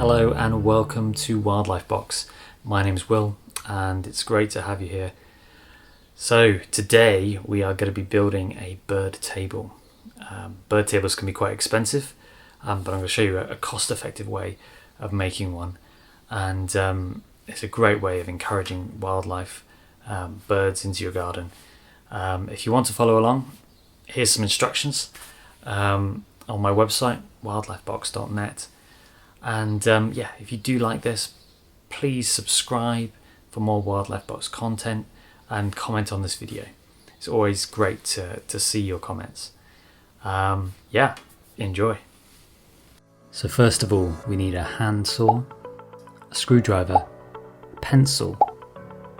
Hello and welcome to WildlifeBox. My name's Will and it's great to have you here. So today we are going to be building a bird table. Bird tables can be quite expensive, but I'm going to show you a cost-effective way of making one. And it's a great way of encouraging wildlife, birds into your garden. If you want to follow along, here's some instructions on my website, wildlifebox.net. And if you do like this, please subscribe for more WildlifeBox content and comment on this video. It's always great to see your comments. Enjoy. So first of all, we need a handsaw, a screwdriver, a pencil,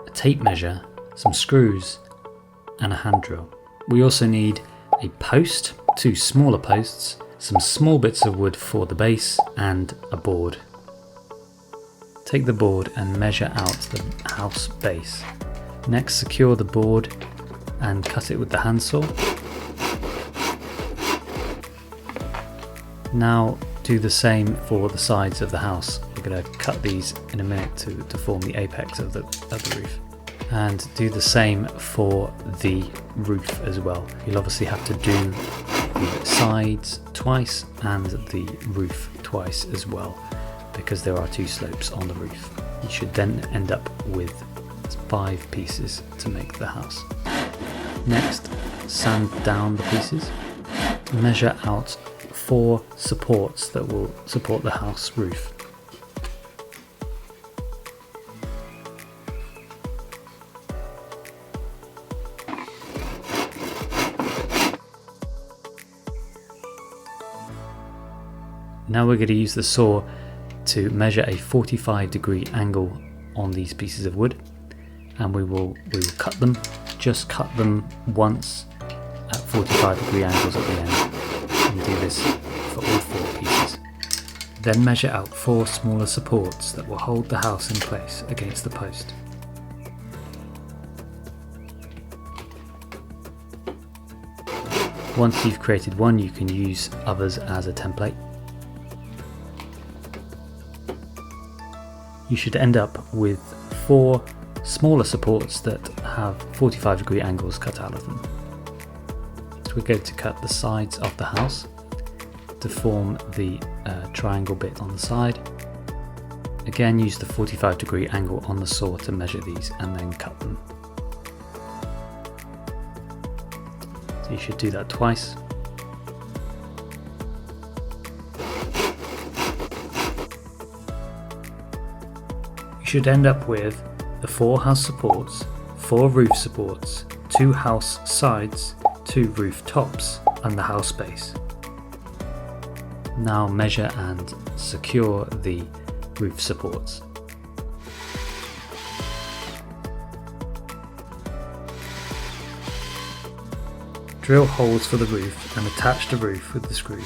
a tape measure, some screws, and a hand drill. We also need a post, 2 smaller posts, some small bits of wood for the base, and a board. Take the board and measure out the house base. Next, secure the board and cut it with the handsaw. Now do the same for the sides of the house. We're going to cut these in a minute to form the apex of the roof. And do the same for the roof as well. You'll obviously have to do the sides twice and the roof twice as well, because there are 2 slopes on the roof. You should then end up with 5 pieces to make the house. Next, sand down the pieces. Measure out 4 supports that will support the house roof. Now we're going to use the saw to measure a 45-degree angle on these pieces of wood, and we will cut them. Just cut them once at 45-degree angles at the end, and do this for all 4 pieces. Then measure out 4 smaller supports that will hold the house in place against the post. Once you've created one, you can use others as a template. You should end up with 4 smaller supports that have 45-degree angles cut out of them. So we're going to cut the sides of the house to form the triangle bit on the side. Again, use the 45-degree angle on the saw to measure these and then cut them. So you should do that twice. You should end up with the 4 house supports, 4 roof supports, 2 house sides, 2 roof tops, and the house base. Now measure and secure the roof supports. Drill holes for the roof and attach the roof with the screws.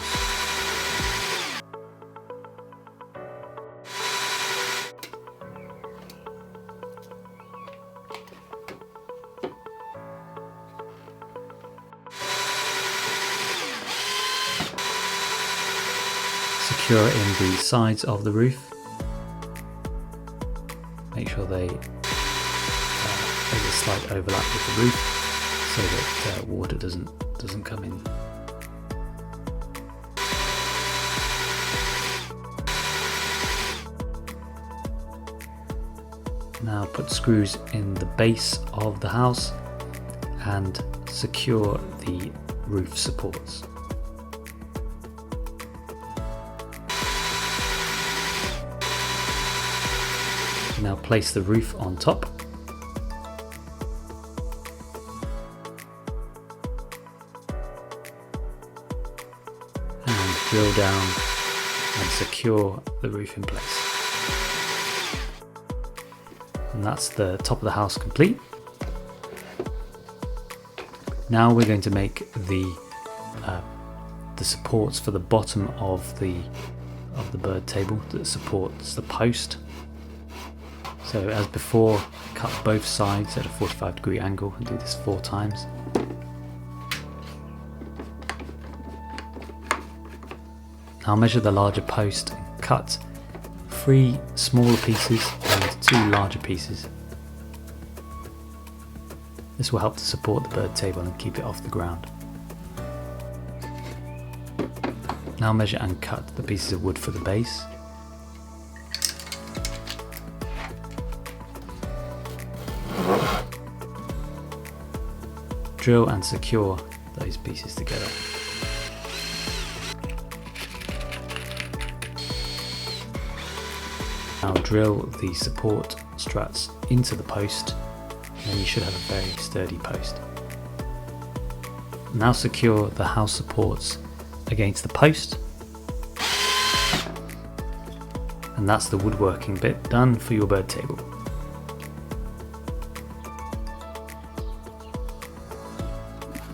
Secure in the sides of the roof. Make sure there's a slight overlap with the roof so that water doesn't come in. Now put screws in the base of the house and secure the roof supports. Now place the roof on top. And drill down and secure the roof in place. And that's the top of the house complete. Now we're going to make the supports for the bottom of the bird table that supports the post. So as before, cut both sides at a 45-degree angle and do this 4 times. Now measure the larger post and cut 3 smaller pieces and 2 larger pieces. This will help to support the bird table and keep it off the ground. Now measure and cut the pieces of wood for the base. Drill and secure those pieces together. Now drill the support struts into the post, and then you should have a very sturdy post. Now secure the house supports against the post, and that's the woodworking bit done for your bird table.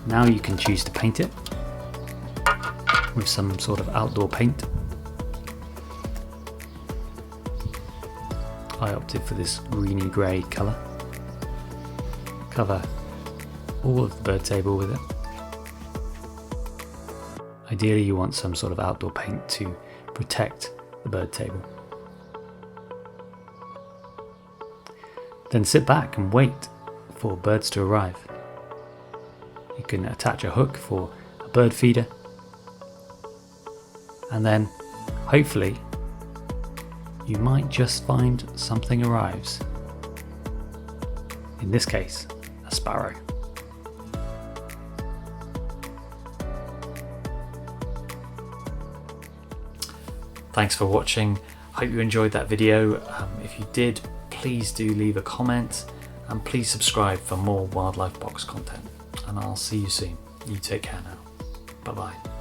Now you can choose to paint it with some sort of outdoor paint. I opted for this greeny grey colour. Cover all of the bird table with it. Ideally you want some sort of outdoor paint to protect the bird table. Then sit back and wait for birds to arrive. You can attach a hook for a bird feeder, and then hopefully you might just find something arrives. In this case, a sparrow. Thanks for watching. Hope you enjoyed that video. If you did, please do leave a comment and please subscribe for more WildlifeBox content. And I'll see you soon. You take care now. Bye bye.